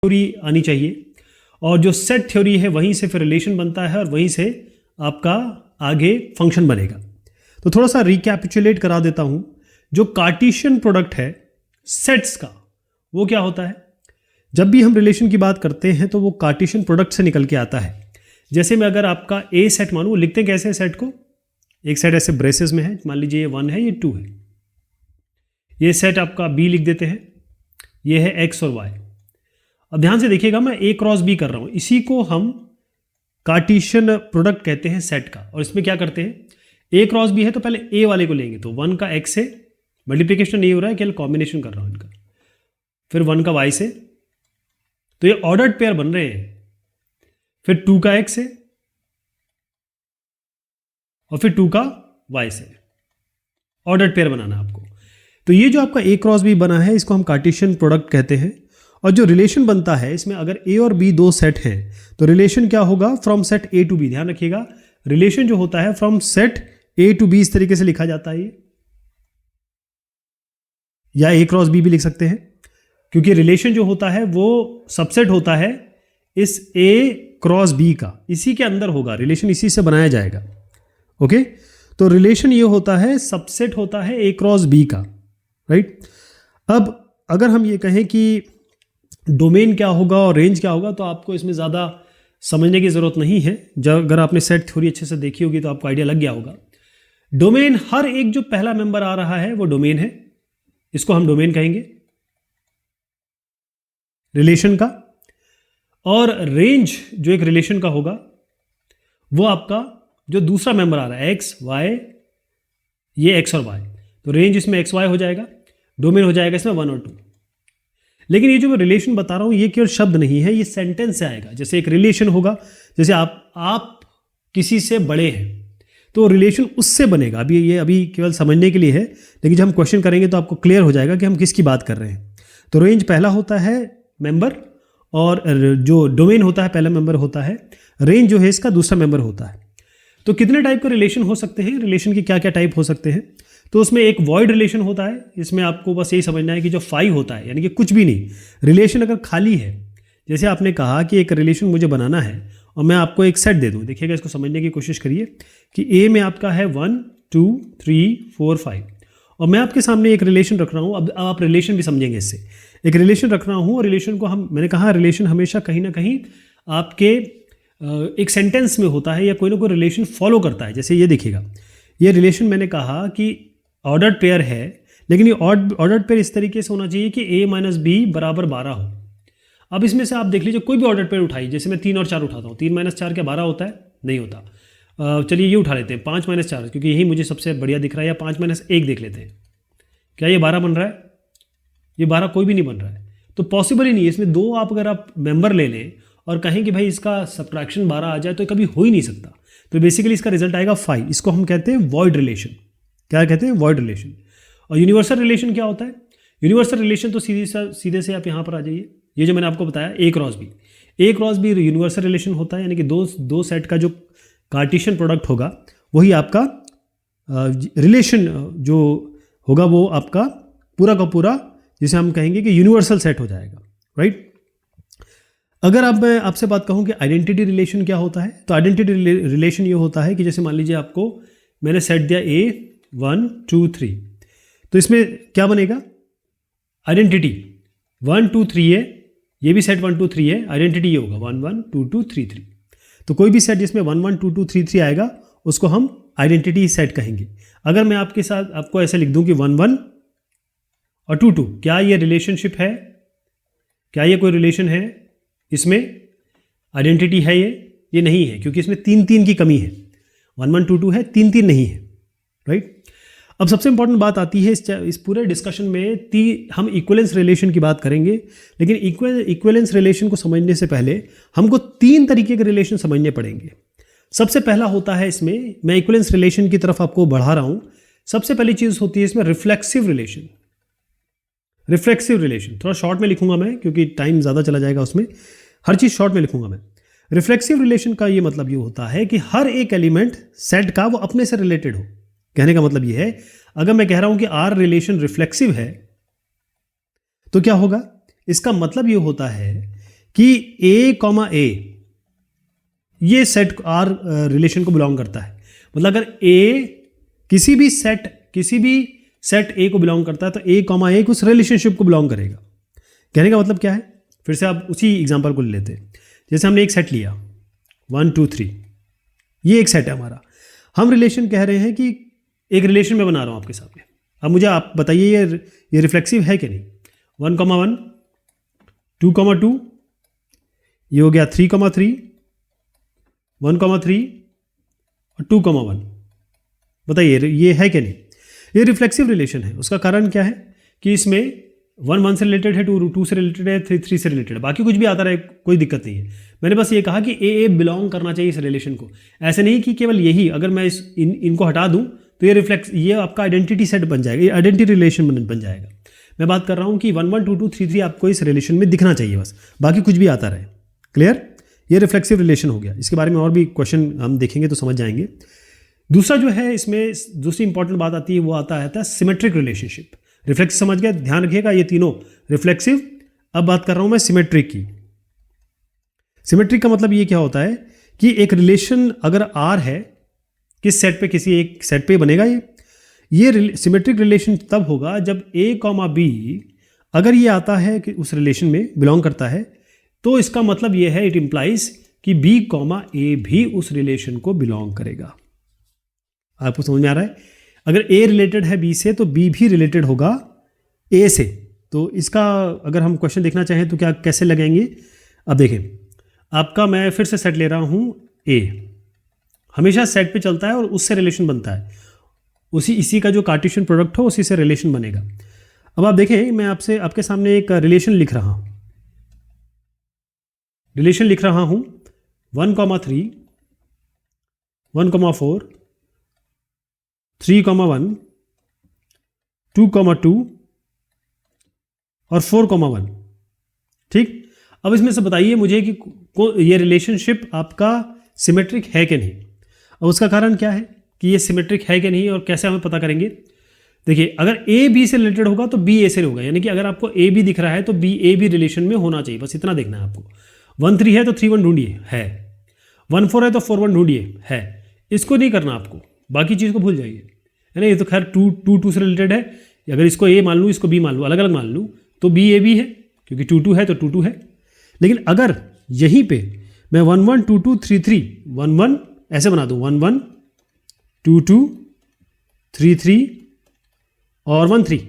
Theory आनी चाहिए, और जो सेट थ्योरी है वहीं से फिर रिलेशन बनता है और वहीं से आपका आगे फंक्शन बनेगा। तो थोड़ा सा रिकैपिचुलेट करा देता हूं। जो कार्टेशियन प्रोडक्ट है सेट्स का, वो क्या होता है? जब भी हम रिलेशन की बात करते हैं तो वो कार्टेशियन प्रोडक्ट से निकल के आता है। जैसे मैं अगर आपका ए सेट मानूं, लिखते हैं कैसे है सेट को? एक सेट ऐसे ब्रेसेस में है, मान लीजिए ये 1 है, ये 2 है। ये सेट आपका बी लिख देते हैं, ये है एक्स और वाई। अब ध्यान से देखिएगा, मैं ए क्रॉस बी कर रहा हूं, इसी को हम कार्टेशियन प्रोडक्ट कहते हैं सेट का। और इसमें क्या करते हैं, ए क्रॉस बी है तो पहले ए वाले को लेंगे, तो 1 का एक्स से मल्टीप्लिकेशन नहीं हो रहा है, केवल कॉम्बिनेशन कर रहा हूं इनका, फिर 1 का वाई से, तो ये ऑर्डर्ड पेयर बन रहे हैं। फिर 2 का एक्स से और फिर 2 का वाई से, ऑर्डर्ड पेयर बनाना है आपको। तो ये जो आपका ए क्रॉस बी बना है, इसको हम कार्टेशियन प्रोडक्ट कहते हैं। और जो रिलेशन बनता है इसमें, अगर ए और बी दो सेट हैं तो रिलेशन क्या होगा? From set A to B. ध्यान रखिएगा, रिलेशन जो होता है from set A to B, इस तरीके से लिखा जाता है ये, या ए क्रॉस बी भी लिख सकते हैं, क्योंकि रिलेशन जो होता है वो सबसेट होता है इस ए क्रॉस बी का, इसी के अंदर होगा रिलेशन, इसी से बनाया जाएगा। ओके, तो रिलेशन ये होता है, सबसेट होता है ए क्रॉस बी का, राइट। अब अगर हम ये कहें कि डोमेन क्या होगा और रेंज क्या होगा, तो आपको इसमें ज़्यादा समझने की ज़रूरत नहीं है। जब अगर आपने सेट थ्योरी अच्छे से देखी होगी तो आपको आइडिया लग गया होगा। डोमेन, हर एक जो पहला मेंबर आ रहा है वो डोमेन है, इसको हम डोमेन कहेंगे रिलेशन का। और रेंज जो एक रिलेशन का होगा वो आपका जो दूसरा मेंबर आ रहा है एक्स वाई, ये एक्स और वाई, तो रेंज इसमें एक्स वाई हो जाएगा, डोमेन हो जाएगा इसमें 1 और 2। लेकिन ये जो मैं रिलेशन बता रहा हूं ये केवल शब्द नहीं है, ये सेंटेंस से आएगा। जैसे एक रिलेशन होगा, जैसे आप किसी से बड़े हैं तो रिलेशन उससे बनेगा। अभी केवल समझने के लिए है, लेकिन जब हम क्वेश्चन करेंगे तो आपको क्लियर हो जाएगा कि हम किसकी बात कर रहे हैं। तो रेंज पहला होता है मेंबर, और जो डोमेन होता है पहला मेंबर होता है, रेंज जो है इसका दूसरा मेंबर होता है। तो कितने टाइप के रिलेशन हो सकते हैं, रिलेशन के क्या क्या टाइप हो सकते हैं? तो उसमें एक वॉइड रिलेशन होता है, इसमें आपको बस यही समझना है कि जो फाई होता है, यानी कि कुछ भी नहीं, रिलेशन अगर खाली है, जैसे आपने कहा कि एक रिलेशन मुझे बनाना है और मैं आपको एक सेट दे दूं, देखिएगा इसको समझने की कोशिश करिए कि ए में आपका है 1 2 3 4 5, और मैं आपके सामने एक रिलेशन रख रहा हूं। अब आप रिलेशन भी समझेंगे इससे, एक रिलेशन रख रहा हूं, और रिलेशन को मैंने कहा रिलेशन हमेशा कहीं ना कहीं आपके एक सेंटेंस में होता है या कोई ना कोई रिलेशन फॉलो करता है। जैसे ये देखिएगा, ये रिलेशन मैंने कहा कि ऑर्डर्ड पेयर है, लेकिन ये ऑर्डर्ड पेयर इस तरीके से होना चाहिए कि a माइनस बी बराबर 12 हो। अब इसमें से आप देख लीजिए, कोई भी ऑर्डर्ड पेयर उठाइए, जैसे मैं 3 और 4 उठाता हूँ, 3 माइनस 4 क्या 12 होता है? नहीं होता। चलिए ये उठा लेते हैं 5 माइनस 4, क्योंकि यही मुझे सबसे बढ़िया दिख रहा है, या 5 माइनस 1 देख लेते हैं, क्या ये 12 बन रहा है? ये 12 कोई भी नहीं बन रहा है, तो पॉसिबल ही नहीं है। इसमें दो अगर आप मेंबर ले लें और कहें कि भाई इसका सब्ट्रैक्शन 12 आ जाए, तो कभी हो ही नहीं सकता। तो बेसिकली इसका रिजल्ट आएगा 5। इसको हम कहते हैं वॉइड रिलेशन। क्या कहते हैं? Void relation. और यूनिवर्सल रिलेशन क्या होता है? यूनिवर्सल रिलेशन तो सीधे से आप यहाँ पर आ जाइए, ये जो मैंने आपको बताया ए क्रॉस बी, ए क्रॉस बी यूनिवर्सल रिलेशन होता है, यानी कि दो सेट का जो कार्टेशियन प्रोडक्ट होगा वही आपका रिलेशन जो होगा वो आपका पूरा का पूरा, जिसे हम कहेंगे कि यूनिवर्सल सेट हो जाएगा, राइट। अगर अब मैं आपसे बात कहूँ कि आइडेंटिटी रिलेशन क्या होता है, तो आइडेंटिटी रिलेशन ये होता है कि जैसे मान लीजिए आपको मैंने सेट दिया ए 1 2 3, तो इसमें क्या बनेगा? आइडेंटिटी 1 2 3 है, ये भी सेट 1 2 3 है, आइडेंटिटी ये होगा 1 1 2 2 3 3। तो कोई भी सेट जिसमें 1 1 2 2 3 3 आएगा उसको हम आइडेंटिटी सेट कहेंगे। अगर मैं आपके साथ आपको ऐसे लिख दूं कि 1 1 और 2 2, क्या ये रिलेशनशिप है? क्या ये कोई रिलेशन है? इसमें आइडेंटिटी है? ये नहीं है, क्योंकि इसमें 3 3 की कमी है। 1 1 2 2 है, 3 3 नहीं है, राइट। अब सबसे इंपॉर्टेंट बात आती है इस पूरे डिस्कशन में, हम इक्विवेलेंस रिलेशन की बात करेंगे, लेकिन इक्विवेलेंस रिलेशन को समझने से पहले हमको 3 तरीके के रिलेशन समझने पड़ेंगे। सबसे पहला होता है, इसमें मैं इक्विवेलेंस रिलेशन की तरफ आपको बढ़ा रहा हूं, सबसे पहली चीज होती है इसमें रिफ्लेक्सिव रिलेशन। रिफ्लेक्सिव रिलेशन थोड़ा शॉर्ट में लिखूंगा मैं, क्योंकि टाइम ज़्यादा चला जाएगा उसमें, हर चीज़ शॉर्ट में लिखूंगा मैं। रिफ्लेक्सिव रिलेशन का ये मतलब ये होता है कि हर एक एलिमेंट सेट का वो अपने से रिलेटेड हो। कहने का मतलब ये है, अगर मैं कह रहा हूं कि आर रिलेशन रिफ्लेक्सिव है, तो क्या होगा? इसका मतलब ये होता है कि ए कॉमा ए ये सेट आर रिलेशन को बिलोंग करता है। मतलब अगर ए किसी भी सेट ए को बिलोंग करता है तो ए कॉमा ए उस रिलेशनशिप को बिलोंग करेगा। कहने का मतलब क्या है, फिर से आप उसी एग्जांपल को ले लेते हैं। जैसे हमने एक सेट लिया 1 2 3, ये एक सेट है हमारा। हम रिलेशन कह रहे हैं कि एक रिलेशन में बना रहा हूं आपके सामने। अब मुझे आप बताइए ये रिफ्लेक्सिव है कि नहीं। 1,1 2,2, ये हो गया 3,3 1,3 और 2,1। बताइए ये है कि नहीं। ये रिफ्लेक्सिव रिलेशन है। उसका कारण क्या है कि इसमें 1 से रिलेटेड है, 2 से रिलेटेड है, 3 से रिलेटेड है, बाकी कुछ भी आता रहे कोई दिक्कत नहीं है। मैंने बस ये कहा कि ए बिलोंग करना चाहिए इस रिलेशन को। ऐसे नहीं कि केवल यही, अगर मैं इनको हटा दूं तो ये आपका आइडेंटिटी सेट बन जाएगा, ये आइडेंटिटी रिलेशन बन जाएगा। मैं बात कर रहा हूं कि 1 1 2 2 3 3 आपको इस रिलेशन में दिखना चाहिए, बस बाकी कुछ भी आता रहे। क्लियर। ये रिफ्लेक्सिव रिलेशन हो गया। इसके बारे में और भी क्वेश्चन हम देखेंगे तो समझ जाएंगे। दूसरा जो है इसमें दूसरी इंपॉर्टेंट बात आती है, वो आता है सिमेट्रिक रिलेशनशिप। रिफ्लेक्सिव समझ गया, ध्यान रखिएगा ये तीनों रिफ्लेक्सिव। अब बात कर रहा हूं मैं सिमेट्रिक की। सिमेट्रिक का मतलब ये क्या होता है कि एक रिलेशन अगर आर है, किस सेट पे, किसी एक सेट पे बनेगा ये सिमेट्रिक रिलेशन तब होगा जब ए कॉमा बी अगर ये आता है कि उस रिलेशन में बिलोंग करता है, तो इसका मतलब ये है, इट इंप्लाइज कि बी कॉमा ए भी उस रिलेशन को बिलोंग करेगा। आपको समझ में आ रहा है। अगर ए रिलेटेड है बी से तो बी भी रिलेटेड होगा ए से। तो इसका अगर हम क्वेश्चन देखना चाहें तो क्या कैसे लगाएंगे। अब देखें, आपका मैं फिर से सेट ले रहा हूं ए, हमेशा सेट पे चलता है और उससे रिलेशन बनता है। इसी का जो कार्टेशियन प्रोडक्ट हो उसी से रिलेशन बनेगा। अब आप देखें, मैं आपके सामने एक रिलेशन लिख रहा हूं 1,3 1,4 3,1 2,2 और 4,1। ठीक। अब इसमें से बताइए मुझे कि ये रिलेशनशिप आपका सिमेट्रिक है कि नहीं। और उसका कारण क्या है कि ये सिमेट्रिक है कि नहीं और कैसे हमें पता करेंगे। देखिए, अगर ए बी से रिलेटेड होगा तो बी ए से होगा, यानी कि अगर आपको ए बी दिख रहा है तो बी ए भी रिलेशन में होना चाहिए। बस इतना देखना है आपको। 1 3 है तो 3 1 ढूंढिए, है। 1 4 है तो 4 1 ढूंढिए, है। इसको नहीं करना आपको, बाकी चीज़ को भूल जाइए, है ना। ये तो खैर 2 से रिलेटेड है। अगर इसको ए मान लूँ, इसको बी मान लूँ, अलग अलग मान लूँ, तो बी ए बी है, क्योंकि 2 2 है तो 2 2 है। लेकिन अगर यहीं पे मैं 1 1 2 2 3 3 1 1 ऐसे बना दूँ, 1 1 2 2 3 3 और 1 3,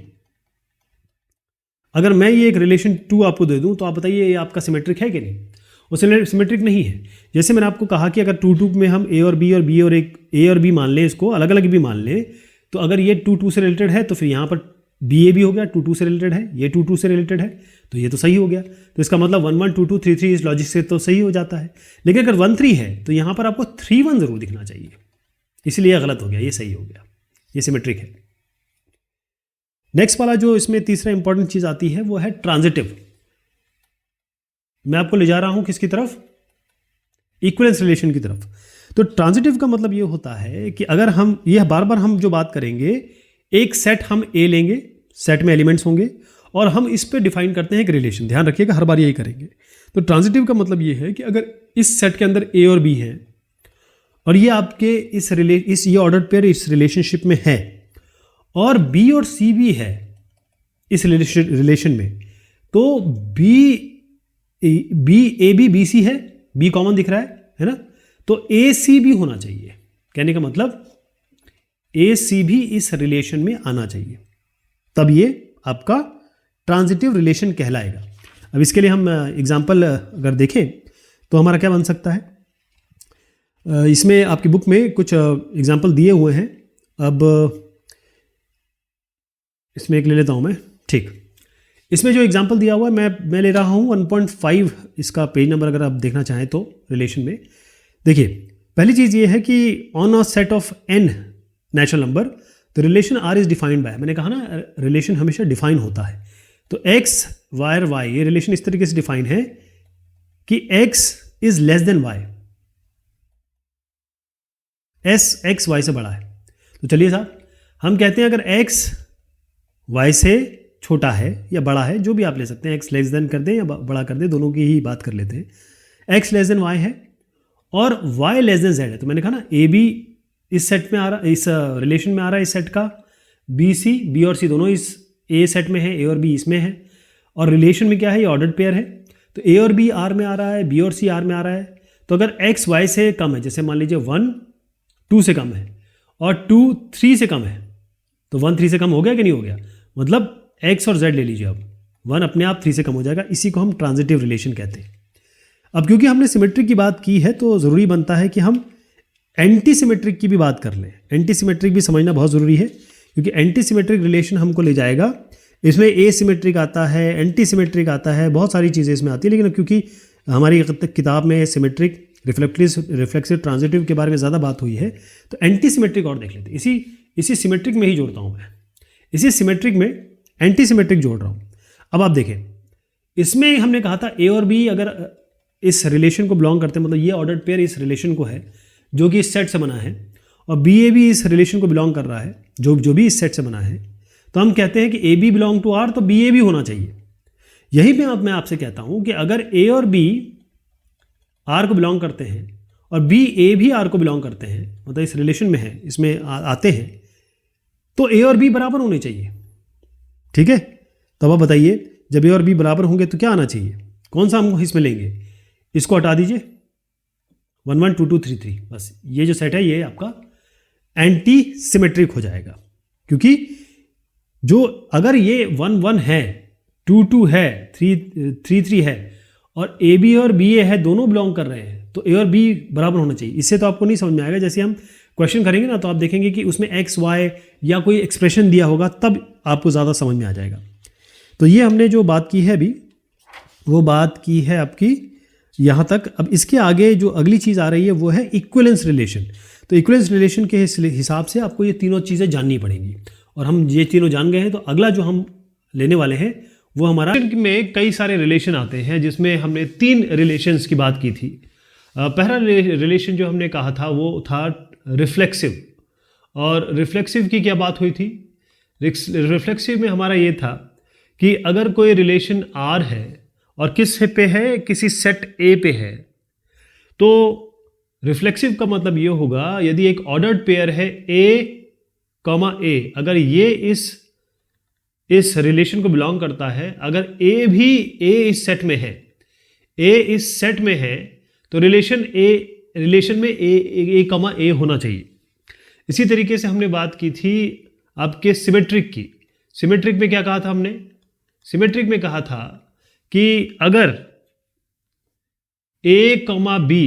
अगर मैं ये एक रिलेशन 2 आपको दे दूं तो आप बताइए ये आपका सिमेट्रिक है कि नहीं। वो सिमेट्रिक नहीं है। जैसे मैंने आपको कहा कि अगर 2 2 में हम ए और बी और ए और बी मान लें, इसको अलग अलग भी मान लें, तो अगर ये 2 2 से रिलेटेड है तो फिर यहाँ पर बी ए भी हो गया, 2 2 से रिलेटेड है, ये 2 2 से रिलेटेड है, तो ये तो सही हो गया। तो इसका मतलब 1 1 2 2 3 3 इस लॉजिक से तो सही हो जाता है। लेकिन अगर 1 3 है तो यहाँ पर आपको 3 1 जरूर दिखना चाहिए, इसलिए गलत हो गया, ये सही हो गया, ये सिमेट्रिक है। नेक्स्ट वाला जो इसमें तीसरा इंपॉर्टेंट चीज आती है वो है ट्रांजिटिव। मैं आपको ले जा रहा हूं किसकी तरफ, इक्विवेलेंस रिलेशन की तरफ। तो ट्रांजिटिव का मतलब ये होता है कि अगर हम ये बार बार हम जो बात करेंगे, एक सेट हम ए लेंगे, सेट में एलिमेंट्स होंगे और हम इस पे डिफाइन करते हैं एक रिलेशन। ध्यान रखिएगा, हर बार यही करेंगे। तो ट्रांजिटिव का मतलब ये है कि अगर इस सेट के अंदर ए और बी है और ये आपके ये ऑर्डर्ड पेयर इस रिलेशनशिप में है और बी और सी भी है इस रिलेशन में, तो B A B B C है, बी कॉमन दिख रहा है ना, तो ए सी भी होना चाहिए। कहने का मतलब ए सी भी इस रिलेशन में आना चाहिए, तब ये आपका ट्रांजिटिव रिलेशन कहलाएगा। अब इसके लिए हम एग्जांपल अगर देखें तो हमारा क्या बन सकता है। इसमें आपकी बुक में कुछ एग्जांपल दिए हुए हैं। अब इसमें एक ले लेता हूं मैं। ठीक, इसमें जो एग्जांपल दिया हुआ है मैं ले रहा हूं 1.5 इसका पेज नंबर, अगर आप देखना चाहें तो रिलेशन में। देखिए, पहली चीज़ ये है कि on a set of n natural number the relation r is defined by. मैंने कहा ना, रिलेशन हमेशा डिफाइन होता है। तो x y और y, ये रिलेशन इस तरीके से डिफाइन है कि x is less than y, x y से बड़ा है। तो चलिए साहब, हम कहते हैं अगर x y से छोटा है या बड़ा है, जो भी आप ले सकते हैं, x लेस देन कर दें या बड़ा कर दें, दोनों की ही बात कर लेते हैं। x लेस देन y है और y लेस देन z है, तो मैंने कहा ना ए बी इस सेट में आ रहा, इस रिलेशन में आ रहा है, इस सेट का बी सी, बी और सी दोनों इस ए सेट में है, ए और बी इसमें है, और रिलेशन में क्या है, ये ऑर्डर्ड पेयर है, तो ए और बी आर में आ रहा है, बी और सी आर में आ रहा है। तो अगर x y से कम है, जैसे मान लीजिए 1 2 से कम है और 2 3 से कम है, तो 1 3 से कम हो गया कि नहीं हो गया, मतलब x और z ले लीजिए, अब 1 अपने आप 3 से कम हो जाएगा, इसी को हम ट्रांजिटिव रिलेशन कहते हैं। अब क्योंकि हमने सिमेट्रिक की बात की है तो ज़रूरी बनता है कि हम एंटी सिमेट्रिक की भी बात कर लें। एंटी सिमेट्रिक भी समझना बहुत ज़रूरी है, क्योंकि एंटी सिमेट्रिक रिलेशन हमको ले जाएगा, इसमें ए सिमेट्रिक आता है, एंटी सिमेट्रिक आता है, बहुत सारी चीज़ें इसमें आती है, लेकिन क्योंकि हमारी किताब में सिमेट्रिक रिफ्लेक्सिव ट्रांजिटिव के बारे में ज़्यादा बात हुई है, तो एंटी सिमेट्रिक और देख लेते हैं। इसी सिमेट्रिक में ही जोड़ता हूँ मैं, इसी सिमेट्रिक में एंटी सिमेट्रिक जोड़ रहा हूँ। अब आप देखें, इसमें हमने कहा था ए और बी अगर इस रिलेशन को बिलोंग करते हैं, मतलब ये ऑर्डर्ड पेयर इस रिलेशन को है जो कि इस सेट से बना है, और बी ए भी इस रिलेशन को बिलोंग कर रहा है जो भी इस सेट से बना है, तो हम कहते हैं कि A B belong to R, तो बी ए भी होना चाहिए। यही पे मैं आपसे कहता हूँ कि अगर ए और बी आर को बिलोंग करते हैं और बी ए भी आर को बिलोंग करते हैं, मतलब इस रिलेशन में है, इसमें आते हैं, तो ए और बी बराबर होने चाहिए। ठीक है, तो अब आप बताइए, जब ए और बी बराबर होंगे तो क्या आना चाहिए, कौन सा हम इसमें लेंगे, इसको हटा दीजिए, 1 1 2 2 3 3, बस ये जो सेट है ये आपका एंटी सिमेट्रिक हो जाएगा। क्योंकि जो अगर ये 1 1 है, 2 2 है, 3 3 है, और ए बी और बी ए है, दोनों बिलोंग कर रहे हैं, तो ए और बी बराबर होना चाहिए। इससे तो आपको नहीं समझ में आएगा, जैसे हम क्वेश्चन करेंगे ना, तो आप देखेंगे कि उसमें एक्स वाई या कोई एक्सप्रेशन दिया होगा, तब आपको ज़्यादा समझ में आ जाएगा। तो ये हमने जो बात की है अभी, वो बात की है आपकी यहाँ तक। अब इसके आगे जो अगली चीज़ आ रही है वो है इक्विवेलेंस रिलेशन। तो इक्विवेलेंस रिलेशन के हिसाब से आपको ये तीनों चीज़ें जाननी पड़ेंगी, और हम ये तीनों जान गए हैं, तो अगला जो हम लेने वाले हैं वो हमारा में कई सारे रिलेशन आते हैं, जिसमें हमने 3 रिलेशंस की बात की थी। पहला रिलेशन जो हमने कहा था वो था रिफ्लेक्सिव, और रिफ्लेक्सिव की क्या बात हुई थी, रिफ्लेक्सिव में हमारा ये था कि अगर कोई रिलेशन आर है और किस पे है, किसी सेट ए पे है, तो रिफ्लेक्सिव का मतलब ये होगा, यदि एक ऑर्डर्ड पेयर है ए कॉमा ए, अगर ये इस रिलेशन को बिलोंग करता है, अगर ए भी ए इस सेट में है, ए इस सेट में है, तो रिलेशन में ए कॉमा ए होना चाहिए। इसी तरीके से हमने बात की थी आपके सिमेट्रिक की। सिमेट्रिक में क्या कहा था हमने, सिमेट्रिक में कहा था कि अगर ए कॉमा बी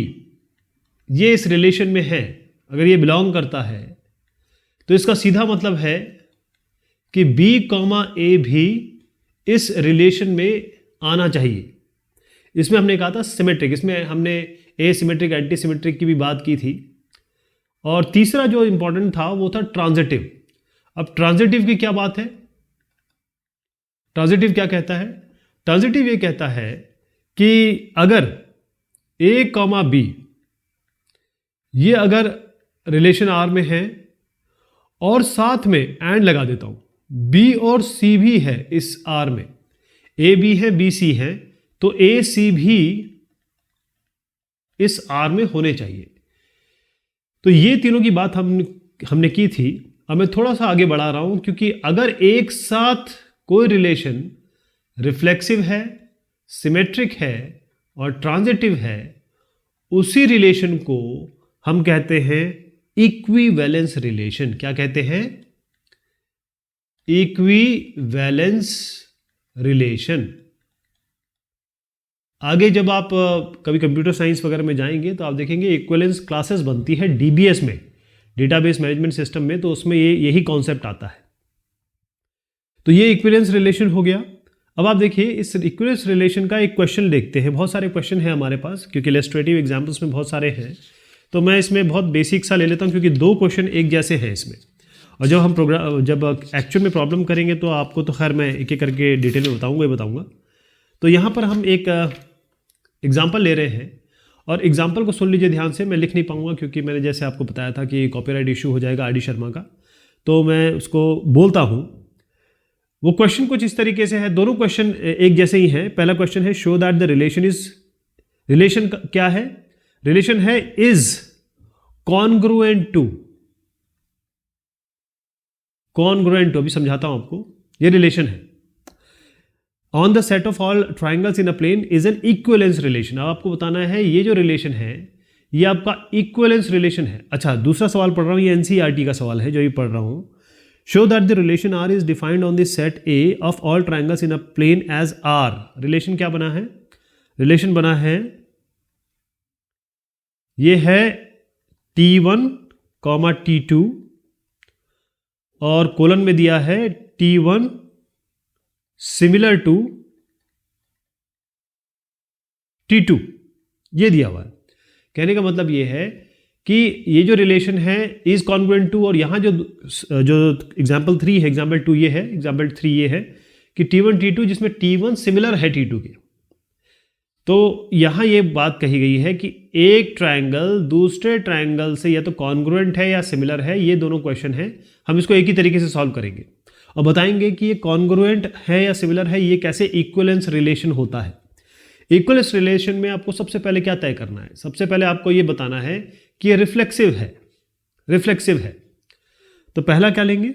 ये इस रिलेशन में है, अगर ये बिलोंग करता है, तो इसका सीधा मतलब है कि बी कॉमा ए भी इस रिलेशन में आना चाहिए। इसमें हमने कहा था सिमेट्रिक, इसमें हमने ए सिमेट्रिक एंटी सिमेट्रिक की भी बात की थी। और तीसरा जो इंपॉर्टेंट था वो था ट्रांजिटिव। अब ट्रांजिटिव की क्या बात है, ट्रांजिटिव क्या कहता है, ट्रांजिटिव ये कहता है कि अगर ए कॉमा बी ये अगर रिलेशन आर में है, और साथ में एंड लगा देता हूं, बी और सी भी है इस आर में, ए बी है बी सी है, तो ए सी भी इस आर में होने चाहिए। तो ये तीनों की बात हमने की थी। अब मैं थोड़ा सा आगे बढ़ा रहा हूं, क्योंकि अगर एक साथ कोई रिलेशन रिफ्लेक्सिव है, सिमेट्रिक है और ट्रांजिटिव है, उसी रिलेशन को हम कहते हैं इक्विवेलेंस रिलेशन। क्या कहते हैं, इक्विवेलेंस रिलेशन। आगे जब आप कभी कंप्यूटर साइंस वगैरह में जाएंगे तो आप देखेंगे इक्विवेलेंस क्लासेस बनती है डीबीएस में, डेटाबेस मैनेजमेंट सिस्टम में, तो उसमें यही कॉन्सेप्ट आता है। तो ये इक्विवेलेंस रिलेशन हो गया। अब आप देखिए इस इक्विवेलेंस रिलेशन का एक क्वेश्चन देखते हैं। बहुत सारे क्वेश्चन हैं हमारे पास, क्योंकि इलस्ट्रेटिव एग्जाम्पल्स में बहुत सारे हैं, तो मैं इसमें बहुत बेसिक सा ले लेता हूं, क्योंकि 2 क्वेश्चन एक जैसे हैं इसमें। और जब हम जब एक्चुअल में प्रॉब्लम करेंगे तो आपको तो खैर मैं एक एक करके डिटेल में बताऊंगा। तो यहाँ पर हम एक एग्जाम्पल ले रहे हैं, और एग्जाम्पल को सुन लीजिए ध्यान से। मैं लिख नहीं पाऊंगा, क्योंकि मैंने जैसे आपको बताया था कि कॉपीराइट इशू हो जाएगा आर डी शर्मा का, तो मैं उसको बोलता हूँ। वो क्वेश्चन कुछ इस तरीके से है, दोनों क्वेश्चन एक जैसे ही हैं। पहला क्वेश्चन है शो दैट द रिलेशन क्या है, रिलेशन है इज कॉन्ग्रुएंट टू, अभी समझाता हूं आपको, ये रिलेशन है। On the set of all triangles in a plane is an equivalence relation. अब आपको बताना है ये जो रिलेशन है ये आपका इक्विवेलेंस रिलेशन है। अच्छा, दूसरा सवाल पढ़ रहा हूं, ये एनसीईआरटी का सवाल है जो ये पढ़ रहा हूं। Show that the relation R is defined on the set A of all triangles in a plane as R. Relation क्या बना है, रिलेशन बना है, ये है T1, T2 और कोलन में दिया है T1 सिमिलर टू T2, ये दिया हुआ है। कहने का मतलब ये है कि ये जो रिलेशन है इज कॉन्ग्रुएंट टू, और यहां जो एग्जाम्पल 3 है, एग्जाम्पल 2 ये है, एग्जाम्पल 3 ये है कि T1 T2 जिसमें T1 सिमिलर है T2 के। तो यहां ये बात कही गई है कि एक ट्रायंगल दूसरे ट्रायंगल से या तो कॉन्ग्रुएंट है या सिमिलर है। ये दोनों क्वेश्चन हैं, हम इसको एक ही तरीके से सॉल्व करेंगे और बताएंगे कि ये कॉन्ग्रुएंट है या सिमिलर है, ये कैसे इक्विवेलेंस रिलेशन होता है। इक्विवेलेंस रिलेशन में आपको सबसे पहले क्या तय करना है, सबसे पहले आपको ये बताना है कि ये रिफ्लेक्सिव है, रिफ्लेक्सिव है। तो पहला क्या लेंगे,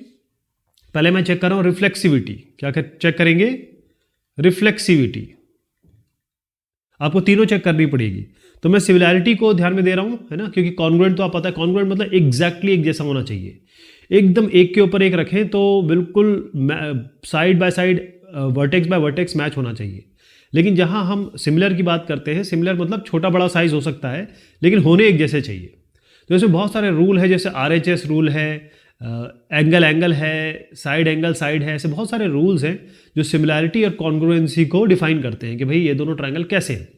पहले मैं चेक कर रहा हूं रिफ्लेक्सिविटी। क्या चेक करेंगे, रिफ्लेक्सिविटी। आपको तीनों चेक करनी पड़ेगी। तो मैं सिमिलैरिटी को ध्यान में दे रहा हूं, है ना, क्योंकि कॉन्ग्रुएंट तो आप पता है, कॉन्ग्रुएंट मतलब एग्जैक्टली एक जैसा होना चाहिए, एकदम एक के ऊपर एक रखें तो बिल्कुल side by side, vertex by vertex match होना चाहिए। लेकिन जहां हम सिमिलर की बात करते हैं, सिमिलर मतलब छोटा बड़ा साइज हो सकता है लेकिन होने एक जैसे चाहिए। तो इसमें बहुत सारे रूल है, जैसे RHS रूल है, एंगल है, साइड एंगल साइड है, ऐसे बहुत सारे रूल्स हैं जो सिमिलैरिटी और कॉन्ग्रुएंसी को डिफाइन करते हैं कि भाई ये दोनों ट्रायंगल कैसे हैं।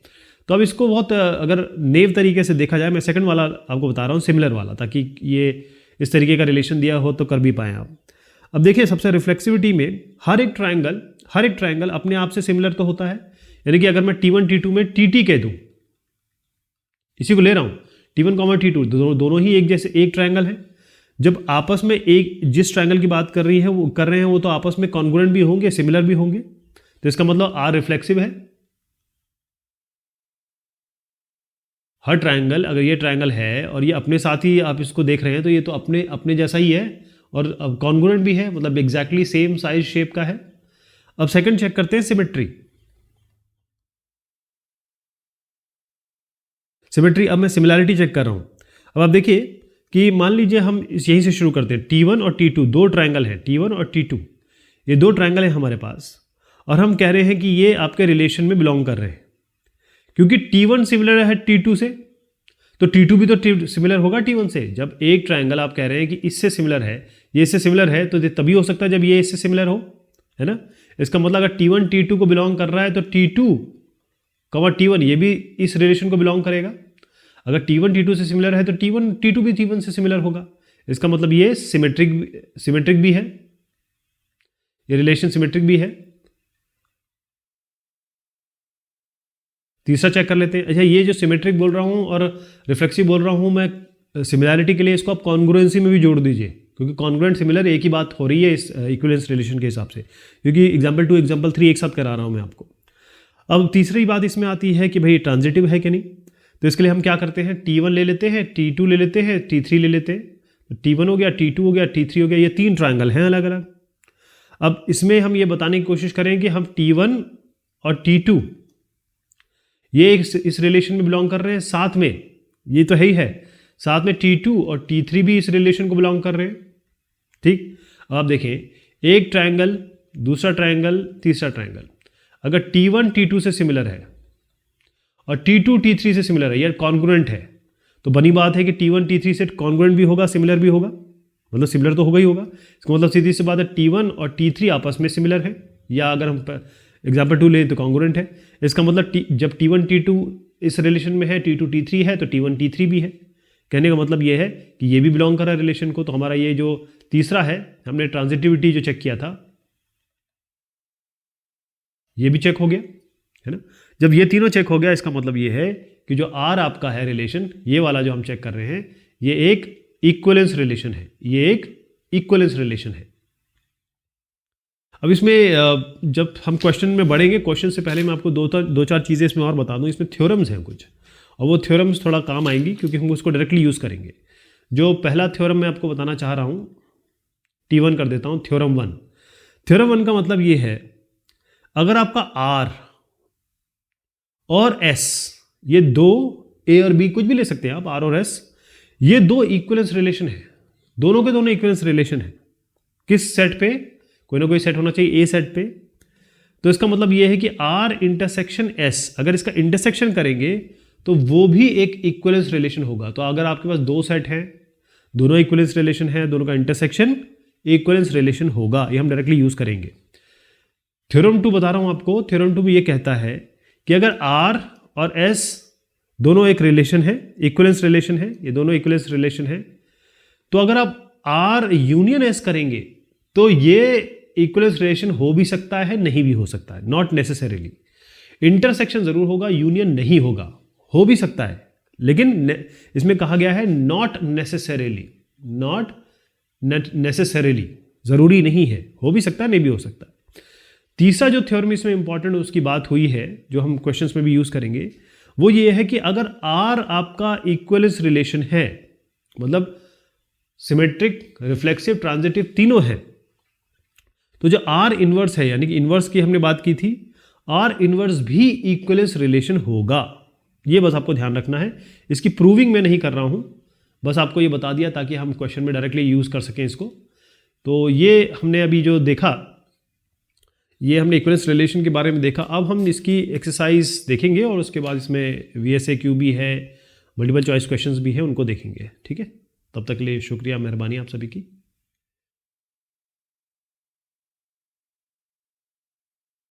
तो अब इसको बहुत अगर नेव तरीके से देखा जाए, मैं सेकंड वाला आपको बता रहा हूँ, सिमिलर वाला, ताकि ये इस तरीके का रिलेशन दिया हो तो कर भी पाएँ आप। अब देखिए, सबसे रिफ्लेक्सिविटी में हर एक ट्रायंगल अपने आप से सिमिलर तो होता है। यानी कि अगर मैं T1 T2 में TT कह दूं, इसी को ले रहा हूं, T1, T2 दोनों ही एक जैसे एक ट्रायंगल है। जब आपस में एक जिस ट्रायंगल की बात कर रहे हैं वो तो आपस में कॉन्ग्रुएंट भी होंगे, सिमिलर भी होंगे। तो इसका मतलब R रिफ्लेक्सिव है। हर ट्रायंगल, अगर ये ट्रायंगल है और ये अपने साथ ही आप इसको देख रहे हैं तो ये तो अपने अपने जैसा ही है और कॉन्ग्रुएंट भी है, मतलब एग्जैक्टली सेम साइज शेप का है। अब सेकंड चेक करते हैं सिमेट्री। अब मैं सिमिलैरिटी चेक कर रहा हूं। अब आप देखिए कि मान लीजिए हम यहीं से शुरू करते हैं, T1 और T2 दो ट्रायंगल हैं, T1 और T2 ये दो ट्रायंगल हैं हमारे पास, और हम कह रहे हैं कि ये आपके रिलेशन में बिलोंग कर रहे हैं। क्योंकि T1 सिमिलर है T2 से, तो T2 भी तो सिमिलर होगा T1 से। जब एक ट्रायंगल आप कह रहे हैं कि इससे सिमिलर है, ये इससे सिमिलर है, तो तभी हो सकता है जब ये इससे सिमिलर हो, है ना। इसका मतलब अगर T1 T2 को बिलोंग कर रहा है तो T2, T1 ये भी इस रिलेशन को बिलोंग करेगा। अगर T1 T2 से सिमिलर है तो T1 T2 भी T1 से सिमिलर होगा। इसका मतलब ये सिमेट्रिक भी है, ये रिलेशन सिमेट्रिक भी है। तीसरा चेक कर लेते हैं। अच्छा, ये जो सिमेट्रिक बोल रहा हूं और रिफ्लेक्सिव बोल रहा हूं मैं, सिमिलैरिटी के लिए इसको आप कॉन्ग्रुएंसी में भी जोड़ दीजिए, क्योंकि कॉन्ग्रुएंट सिमिलर एक ही बात हो रही है इस इक्विवेलेंस रिलेशन के हिसाब से, क्योंकि एग्जाम्पल 2 एग्जाम्पल 3 एक साथ करा रहा हूं मैं आपको। अब तीसरी बात इसमें आती है कि भाई ट्रांजिटिव है कि नहीं। तो इसके लिए हम क्या करते हैं, T1 ले लेते हैं, T2 ले लेते हैं, T3 ले लेते हैं। T1 हो गया, T2 हो गया, T3 हो गया, ये तीन ट्रायंगल हैं अलग अलग। अब इसमें हम ये बताने की कोशिश करें कि हम T1 और T2 ये इस रिलेशन में बिलोंग कर रहे हैं, साथ में ये तो है ही है, साथ में T2 और T3 भी इस रिलेशन को बिलोंग कर रहे हैं। ठीक, अब आप देखें, एक ट्रायंगल, दूसरा ट्रायंगल, तीसरा ट्रायंगल, अगर T1 T2 से सिमिलर है और T2 T3 से सिमिलर है, यार कॉन्ग्रुएंट है, तो बनी बात है कि T1 T3 से कॉन्ग्रुएंट भी होगा, सिमिलर भी होगा, मतलब सिमिलर तो होगा ही होगा। इसका मतलब सीधी सी बात है T1 और T3 आपस में सिमिलर है, या अगर हम एग्जाम्पल 2 लें तो कॉन्ग्रुएंट है। इसका मतलब जब T1 T2 इस रिलेशन में है, T2 T3 है, तो T1 T3 भी है। कहने का मतलब ये है कि ये भी बिलोंग कर रहा है रिलेशन को। तो हमारा ये जो तीसरा है, हमने ट्रांजिटिविटी जो चेक किया था, ये भी चेक हो गया, है ना। जब ये तीनों चेक हो गया, इसका मतलब ये है कि जो R आपका है रिलेशन, ये वाला जो हम चेक कर रहे हैं, ये एक इक्विवेलेंस रिलेशन है, ये एक इक्विवेलेंस रिलेशन है। अब इसमें जब हम क्वेश्चन में बढ़ेंगे, क्वेश्चन से पहले मैं आपको दो चार चीज़ें इसमें और बता दूं। इसमें थ्योरम्स हैं कुछ, और वो थ्योरम्स थोड़ा काम आएंगी क्योंकि हम उसको डायरेक्टली यूज़ करेंगे। जो पहला थ्योरम मैं आपको बताना चाह रहा हूँ, T1 कर देता हूँ, थ्योरम 1। थ्योरम 1 का मतलब ये है, अगर आपका R और S, ये दो, A और B कुछ भी ले सकते हैं आप, R और S, ये दो इक्विवेलेंस रिलेशन है, दोनों के दोनों इक्विवेलेंस रिलेशन है। किस सेट पे? कोई ना कोई सेट होना चाहिए, A सेट पे। तो इसका मतलब ये है कि R इंटरसेक्शन S, अगर इसका इंटरसेक्शन करेंगे तो वो भी एक इक्विवेलेंस रिलेशन होगा। तो अगर आपके पास दो सेट हैं, दोनों इक्विवेलेंस रिलेशन है, दोनों का इंटरसेक्शन इक्विवेलेंस रिलेशन होगा, ये हम डायरेक्टली यूज करेंगे। थ्योरम 2 बता रहा हूं आपको। थ्योरम 2 भी ये कहता है कि अगर R और S दोनों एक रिलेशन है, इक्विवेलेंस रिलेशन है, ये दोनों इक्विवेलेंस रिलेशन है, तो अगर आप R यूनियन S करेंगे तो ये इक्विवेलेंस रिलेशन हो भी सकता है, नहीं भी हो सकता है, नॉट नेसेसरीली। इंटरसेक्शन जरूर होगा, यूनियन नहीं होगा, हो भी सकता है, लेकिन इसमें कहा गया है नॉट नेसेसरीली, नॉट नेसेसरीली, जरूरी नहीं है, हो भी सकता है, नहीं भी हो सकता। तीसरा जो थ्योरम इसमें इंपॉर्टेंट उसकी बात हुई है, जो हम क्वेश्चंस में भी यूज करेंगे, वो ये है कि अगर R आपका इक्विवेलेंस रिलेशन है, मतलब सिमेट्रिक, रिफ्लेक्सिव, ट्रांजिटिव तीनों है, तो जो R इनवर्स है, यानी कि इनवर्स की हमने बात की थी, R इनवर्स भी इक्विवेलेंस रिलेशन होगा। ये बस आपको ध्यान रखना है। इसकी प्रूविंग मैं नहीं कर रहा हूं, बस आपको ये बता दिया ताकि हम क्वेश्चन में डायरेक्टली यूज कर सकें इसको। तो ये हमने अभी जो देखा, ये हमने इक्विवेलेंस रिलेशन के बारे में देखा। अब हम इसकी एक्सरसाइज देखेंगे और उसके बाद इसमें VSAQ भी है, मल्टीपल चॉइस क्वेश्चंस भी है, उनको देखेंगे। ठीक है, तब तक के लिए शुक्रिया, मेहरबानी आप सभी की।